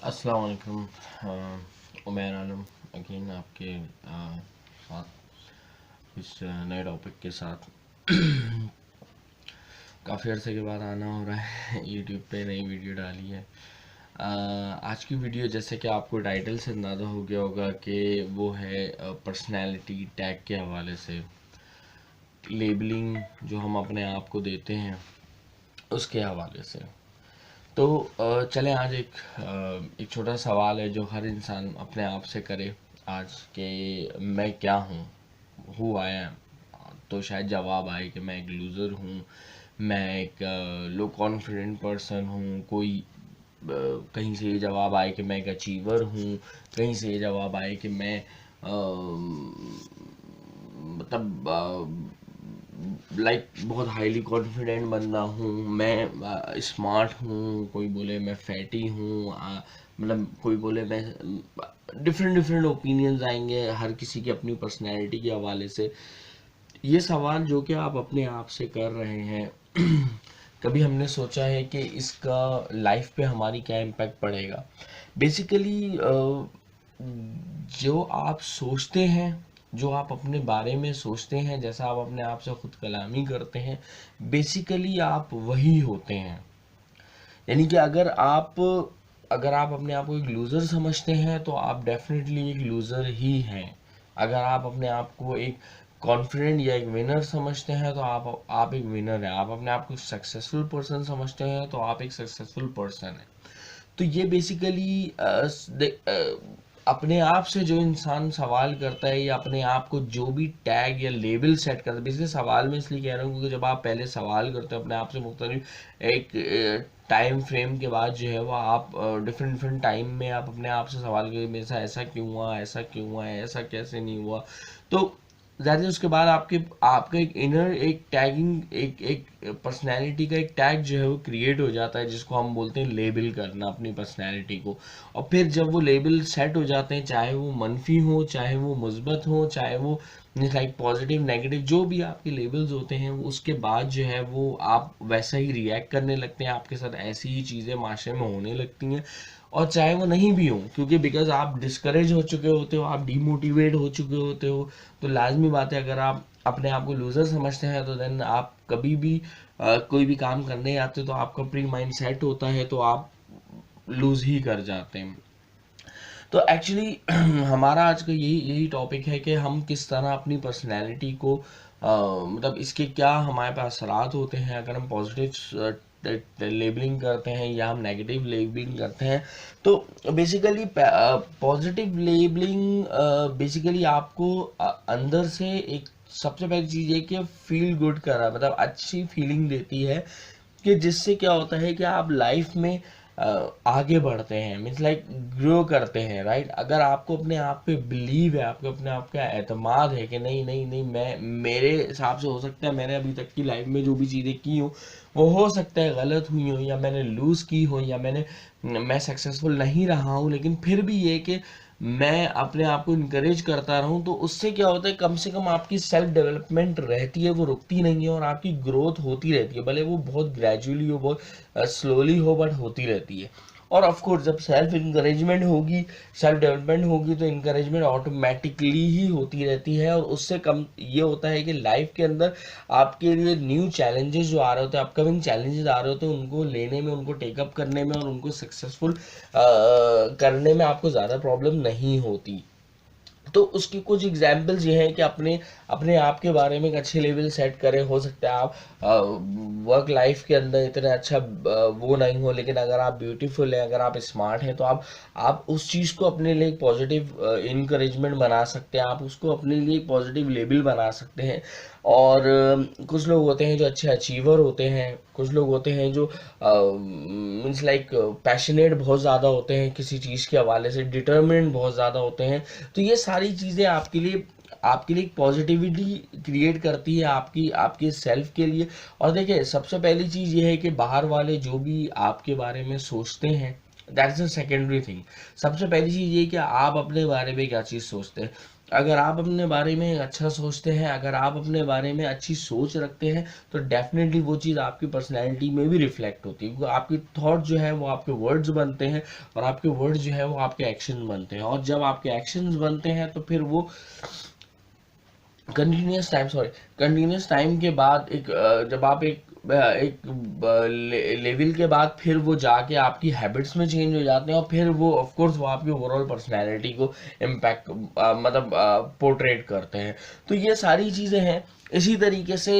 अस्सलाम वालेकुम। उमैर आलम अगेन आपके साथ कुछ नए टॉपिक के साथ। काफ़ी अरसे के बाद आना हो रहा है यूट्यूब पे नई वीडियो डाली है। आज की वीडियो जैसे कि आपको टाइटल से अंदाज़ा हो गया होगा कि वो है पर्सनैलिटी टैग के हवाले से, लेबलिंग जो हम अपने आप को देते हैं उसके हवाले से। तो चलें आज एक छोटा सवाल है जो हर इंसान अपने आप से करे आज कि मैं क्या हूँ, हु आई एम। तो शायद जवाब आए कि मैं एक लूज़र हूँ, मैं एक लो कॉन्फिडेंट पर्सन हूँ। कोई कहीं से ये जवाब आए कि मैं एक अचीवर हूँ, कहीं से ये जवाब आए कि मैं मतलब लाइक बहुत हाईली कॉन्फिडेंट बंदा हूँ, मैं स्मार्ट हूँ। कोई बोले मैं फैटी हूँ, मतलब कोई बोले मैं। डिफरेंट डिफरेंट ओपिनियंस आएंगे हर किसी की अपनी पर्सनैलिटी के हवाले से। ये सवाल जो कि आप अपने आप से कर रहे हैं कभी हमने सोचा है कि इसका लाइफ पे हमारी क्या इम्पैक्ट पड़ेगा? बेसिकली जो आप सोचते हैं, जो आप अपने बारे में सोचते हैं, जैसा आप अपने आप से खुद कलामी करते हैं, बेसिकली आप वही होते हैं। यानी कि अगर आप अपने आप को एक लूज़र समझते हैं तो आप डेफिनेटली एक लूज़र ही हैं। अगर आप अपने आप को एक कॉन्फिडेंट या एक विनर समझते हैं तो आप एक विनर हैं। आप अपने आप को सक्सेसफुल पर्सन समझते हैं तो आप एक सक्सेसफुल पर्सन हैं। तो ये बेसिकली अपने आप से जो इंसान सवाल करता है या अपने आप को जो भी टैग या लेबल सेट करता है, बेसिकली सवाल में इसलिए कह रहा हूँ क्योंकि जब आप पहले सवाल करते हो अपने आप से मुख्तलिफ एक टाइम फ्रेम के बाद जो है वो आप डिफरेंट डिफरेंट टाइम में आप अपने आप से सवाल करें, मेरे साथ ऐसा क्यों हुआ, ऐसा क्यों हुआ है, ऐसा कैसे नहीं हुआ। तो ज़्यादा उसके बाद आपके आपका एक इनर एक टैगिंग एक पर्सनैलिटी का एक टैग जो है वो क्रिएट हो जाता है, जिसको हम बोलते हैं लेबल करना अपनी पर्सनैलिटी को। और फिर जब वो लेबल सेट हो जाते हैं, चाहे वो मनफी हो, चाहे वो मुस्बत हो, चाहे वो लाइक पॉजिटिव नेगेटिव, जो भी आपके लेबल्स होते हैं, वो उसके बाद जो है वो आप वैसा ही रिएक्ट करने लगते हैं। आपके साथ ऐसी ही चीज़ें माशरे में होने लगती हैं, और चाहे वो नहीं भी हो, क्योंकि बिकॉज आप डिस्करेज हो चुके होते हो, आप डीमोटिवेट हो चुके होते हो। तो लाजमी बात है, अगर आप अपने आप को लूज़र समझते हैं तो देन आप कभी भी कोई भी काम करने आते हो तो आपका प्री माइंड सेट होता है तो आप लूज़ ही कर जाते हैं। तो एक्चुअली हमारा आज का यही यही टॉपिक है कि हम किस तरह अपनी पर्सनैलिटी को मतलब इसके क्या हमारे पास असरात होते हैं अगर हम पॉजिटिव लेबलिंग करते हैं या हम नेगेटिव लेबलिंग करते हैं। तो बेसिकली पॉजिटिव लेबलिंग बेसिकली आपको अंदर से एक सबसे पहली चीज़ है कि फील गुड करा, मतलब अच्छी फीलिंग देती है, कि जिससे क्या होता है कि आप लाइफ में आगे बढ़ते हैं, मीन्स लाइक ग्रो करते हैं, राइट। अगर आपको अपने आप पे बिलीव है, आपको अपने आप का एतमाद है कि नहीं नहीं नहीं, मैं मेरे हिसाब से हो सकता है मैंने अभी तक की लाइफ में जो भी चीज़ें की हूँ वो हो सकता है गलत हुई हो, या मैंने लूज़ की हो, या मैं सक्सेसफुल नहीं रहा हूँ, लेकिन फिर भी ये कि मैं अपने आप को इनकरेज करता रहूं, तो उससे क्या होता है कम से कम आपकी सेल्फ डेवलपमेंट रहती है, वो रुकती नहीं है, और आपकी ग्रोथ होती रहती है, भले वो बहुत ग्रेजुअली हो, बहुत स्लोली हो, बट होती रहती है। और ऑफ कोर्स जब सेल्फ इंकरेजमेंट होगी, सेल्फ डेवलपमेंट होगी, तो इंकरेजमेंट ऑटोमेटिकली ही होती रहती है, और उससे कम ये होता है कि लाइफ के अंदर आपके लिए न्यू चैलेंजेस जो आ रहे होते हैं, अपकमिंग चैलेंजेस आ रहे होते हैं, उनको लेने में, उनको टेकअप करने में और उनको सक्सेसफुल करने में आपको ज़्यादा प्रॉब्लम नहीं होती। तो उसकी कुछ एग्जाम्पल्स ये हैं कि अपने अपने आप के बारे में एक अच्छे लेवल सेट करें। हो सकता है आप वर्क लाइफ के अंदर इतना अच्छा वो नहीं हो, लेकिन अगर आप ब्यूटीफुल हैं, अगर आप स्मार्ट हैं, तो आप उस चीज़ को अपने लिए एक पॉजिटिव इनकरेजमेंट बना सकते हैं, आप उसको अपने लिए एक पॉजिटिव लेबल बना सकते हैं। और कुछ लोग होते हैं जो अच्छे अचीवर होते हैं, कुछ लोग होते हैं जो मीन्स लाइक पैशनेट बहुत ज़्यादा होते हैं किसी चीज़ के हवाले से, डिटर्मिनेंट बहुत ज़्यादा होते हैं। तो ये सारी चीज़ें आपके लिए एक पॉजिटिविटी क्रिएट करती है, आपकी आपके सेल्फ के लिए। और देखिए सबसे पहली चीज़ ये है कि बाहर वाले जो भी आपके बारे में सोचते हैं, दैट्स अ सेकेंडरी थिंग। सबसे पहली चीज़ ये कि आप अपने बारे में क्या चीज़ सोचते हैं। अगर आप अपने बारे में अच्छा सोचते हैं, अगर आप अपने बारे में अच्छी सोच रखते हैं, तो डेफिनेटली वो चीज़ आपकी पर्सनैलिटी में भी रिफ्लेक्ट होती है, क्योंकि आपकी थॉट जो है वो आपके वर्ड्स बनते हैं, और आपके वर्ड्स जो है वो आपके एक्शन बनते हैं, और जब आपके एक्शंस बनते हैं तो फिर वो कंटिन्यूस टाइम के बाद जब आप एक लेवल के बाद फिर वो जाके आपकी हैबिट्स में चेंज हो जाते हैं, और फिर वो ऑफ कोर्स वो आपकी ओवरऑल पर्सनैलिटी को इम्पैक्ट मतलब पोर्ट्रेट करते हैं। तो ये सारी चीज़ें हैं। इसी तरीके से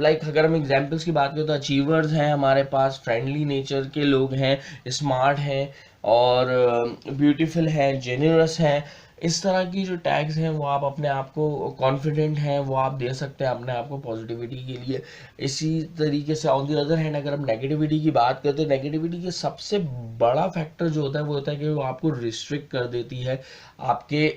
लाइक अगर हम एग्जांपल्स की बात करें, तो अचीवर्स हैं हमारे पास, फ्रेंडली नेचर के लोग हैं, स्मार्ट हैं, और ब्यूटीफुल हैं, जेनरस हैं। इस तरह की जो टैग्स हैं वो आप अपने आप को, कॉन्फिडेंट हैं वो आप दे सकते हैं अपने आप को पॉजिटिविटी के लिए। इसी तरीके से ऑन द अदर हैंड अगर हम नेगेटिविटी की बात करते हैं, नेगेटिविटी के सबसे बड़ा फैक्टर जो होता है वो होता है कि वो आपको रिस्ट्रिक्ट कर देती है आपके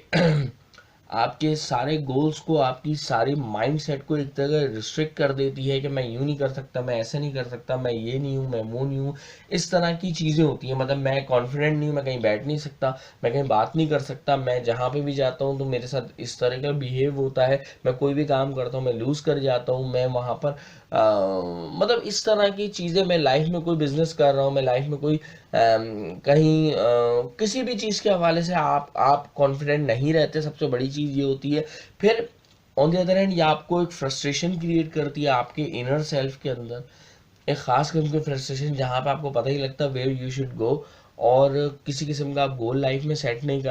आपके सारे गोल्स को, आपकी सारी माइंडसेट को एक तरह रिस्ट्रिक्ट कर देती है कि मैं यूँ नहीं कर सकता, मैं ऐसे नहीं कर सकता, मैं ये नहीं हूँ, मैं वो नहीं हूँ। इस तरह की चीज़ें होती हैं, मतलब मैं कॉन्फिडेंट नहीं हूँ, मैं कहीं बैठ नहीं सकता, मैं कहीं बात नहीं कर सकता, मैं जहाँ पे भी जाता हूँ तो मेरे साथ इस तरह का बिहेव होता है, मैं कोई भी काम करता हूँ मैं लूज़ कर जाता हूँ, मैं वहाँ पर मतलब इस तरह की चीज़ें, मैं लाइफ में कोई बिजनेस कर रहा हूँ, मैं लाइफ में कोई कहीं किसी भी चीज़ के हवाले से आप कॉन्फिडेंट नहीं रहते। सबसे बड़ी चीज़ ये होती है। फिर ऑन द अदर हैंड ये आपको एक फ्रस्ट्रेशन क्रिएट करती है आपके इनर सेल्फ के अंदर, एक ख़ास किस्म की फ्रस्ट्रेशन, जहाँ पे आपको पता ही लगता है वेयर यू शुड गो, और किसी किस्म का आप गोल लाइफ में सेट नहीं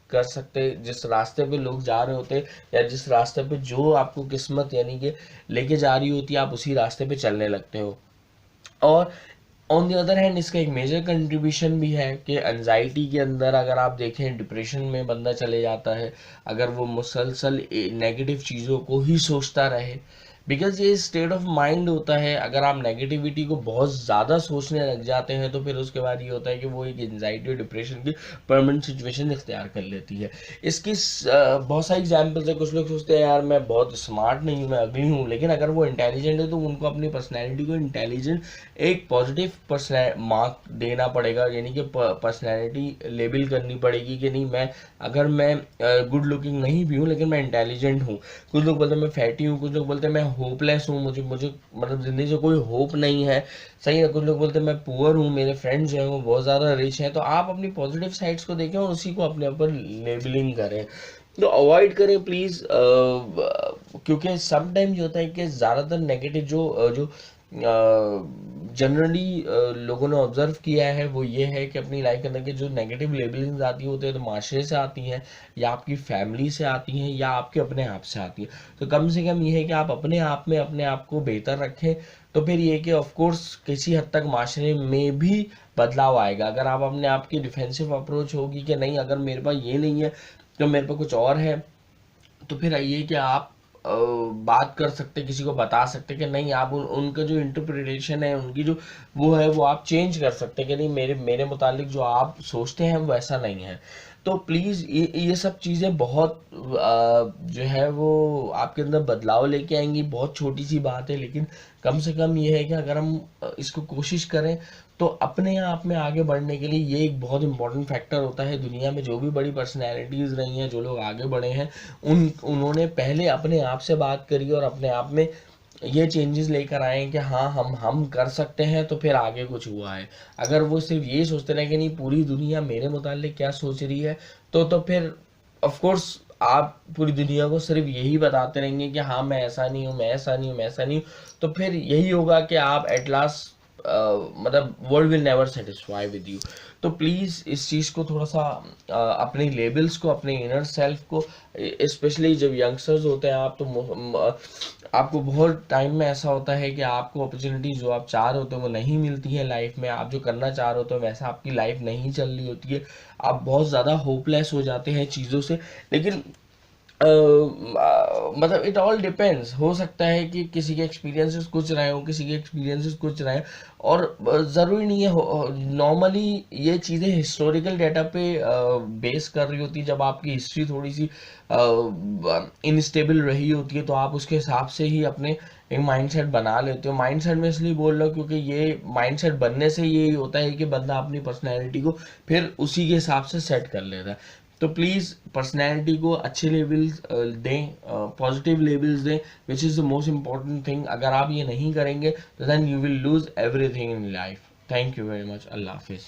कर सकते जिस रास्ते पे लोग जा रहे होते, या जिस रास्ते पे जो आपको किस्मत यानी कि लेके जा रही होती है, आप उसी रास्ते पे चलने लगते हो। और ऑन द अदर हैंड इसका एक मेजर कंट्रीब्यूशन भी है कि एनजाइटी के अंदर अगर आप देखें, डिप्रेशन में बंदा चले जाता है अगर वो मुसलसल नेगेटिव चीज़ों को ही सोचता रहे, बिकॉज ये स्टेट ऑफ माइंड होता है। अगर आप नेगेटिविटी को बहुत ज़्यादा सोचने लग जाते हैं तो फिर उसके बाद ये होता है कि वो एक एनजाइटी और डिप्रेशन की परमानेंट सिचुएशन इख्तियार कर लेती है। इसकी बहुत सारी एग्जाम्पल्स है। कुछ लोग सोचते हैं यार मैं बहुत स्मार्ट नहीं हूँ, मैं अगली हूँ, लेकिन अगर वो इंटेलिजेंट है तो उनको अपनी पर्सनैलिटी को इंटेलिजेंट एक पॉजिटिव मार्क देना पड़ेगा, यानी कि पर्सनैलिटी लेबल करनी पड़ेगी कि नहीं, मैं अगर मैं गुड लुकिंग नहीं भी हूँ लेकिन मैं इंटेलिजेंट हूँ। कुछ लोग बोलते हैं मैं फैटी हूँ, कुछ लोग बोलते हैं मैं होपलेस हूँ, मुझे मुझे मतलब ज़िंदगी से कोई होप नहीं है, सही है। कुछ लोग बोलते हैं मैं पुअर हूँ, मेरे फ्रेंड्स जो हैं वो बहुत ज़्यादा रिच हैं। तो आप अपनी पॉजिटिव साइड्स को देखें और उसी को अपने ऊपर लेबलिंग करें, तो अवॉइड करें प्लीज़। क्योंकि समटाइम जो होता है कि ज़्यादातर नेगेटिव जो जनरली लोगों ने ऑब्जर्व किया है वो ये है कि अपनी लाइफ के अंदर के जो नेगेटिव लेबलिंग्स आती होती है तो माशरे से आती हैं, या आपकी फैमिली से आती हैं, या आपके अपने आप से आती हैं। तो कम से कम ये है कि आप अपने आप में अपने आप को बेहतर रखें, तो फिर ये कि ऑफ कोर्स किसी हद तक माशरे में भी बदलाव आएगा। अगर आप अपने आप की डिफेंसिव अप्रोच होगी कि नहीं अगर मेरे पास ये नहीं है तो मेरे पास कुछ और है, तो फिर ये कि आप बात कर सकते, किसी को बता सकते कि नहीं, आप उनका जो इंटरप्रिटेशन है, उनकी जो वो है वो आप चेंज कर सकते कि नहीं, मेरे मेरे मुतालिक जो आप सोचते हैं वो ऐसा नहीं है। तो प्लीज़ ये सब चीज़ें बहुत जो है वो आपके अंदर बदलाव लेके आएंगी। बहुत छोटी सी बात है, लेकिन कम से कम ये है कि अगर हम इसको कोशिश करें तो अपने आप में आगे बढ़ने के लिए ये एक बहुत इंपॉर्टेंट फैक्टर होता है। दुनिया में जो भी बड़ी पर्सनैलिटीज़ रही हैं, जो लोग आगे बढ़े हैं, उन्होंने पहले अपने आप से बात करी और अपने आप में ये चेंजेस लेकर आए हैं कि हाँ हम कर सकते हैं, तो फिर आगे कुछ हुआ है। अगर वो सिर्फ ये सोचते रहे कि नहीं पूरी दुनिया मेरे मुतालिक क्या सोच रही है, तो फिर ऑफ कोर्स आप पूरी दुनिया को सिर्फ यही बताते रहेंगे कि हाँ मैं ऐसा नहीं हूँ, मैं ऐसा नहीं हूँ, मैं ऐसा नहीं हूँ। तो फिर यही होगा कि आप एट लास्ट मतलब world will never satisfy with you. तो प्लीज़ इस चीज़ को थोड़ा सा अपने लेबल्स को, अपने इनर सेल्फ को, स्पेशली जब यंगस्टर्स होते हैं आप, तो आपको बहुत टाइम में ऐसा होता है कि आपको अपॉर्चुनिटी जो आप चाह रहे होते हैं वो नहीं मिलती है लाइफ में, आप जो करना चाह रहे होते हो वैसा आपकी लाइफ नहीं चल रही होती है, आप बहुत ज़्यादा होपलेस हो जाते हैं चीज़ों से। लेकिन मतलब इट ऑल डिपेंड्स, हो सकता है कि किसी के एक्सपीरियंसेस कुछ रहे हो, किसी के एक्सपीरियंसेस कुछ रहे, और ज़रूरी नहीं है। नॉर्मली ये चीज़ें हिस्टोरिकल डाटा पे बेस कर रही होती है। जब आपकी हिस्ट्री थोड़ी सी इनस्टेबल रही होती है तो आप उसके हिसाब से ही अपने एक माइंडसेट बना लेते हो। माइंडसेट में इसलिए बोल रहा हूँ क्योंकि ये माइंडसेट बनने से ये होता है कि बंदा अपनी पर्सनैलिटी को फिर उसी के हिसाब से सेट कर लेता है। तो प्लीज़ पर्सनैलिटी को अच्छे लेबल्स दें, पॉजिटिव लेबल्स दें, which is the most important thing. अगर आप ये नहीं करेंगे तो then you will lose everything in life. Thank you very much. अल्लाह हाफिज़।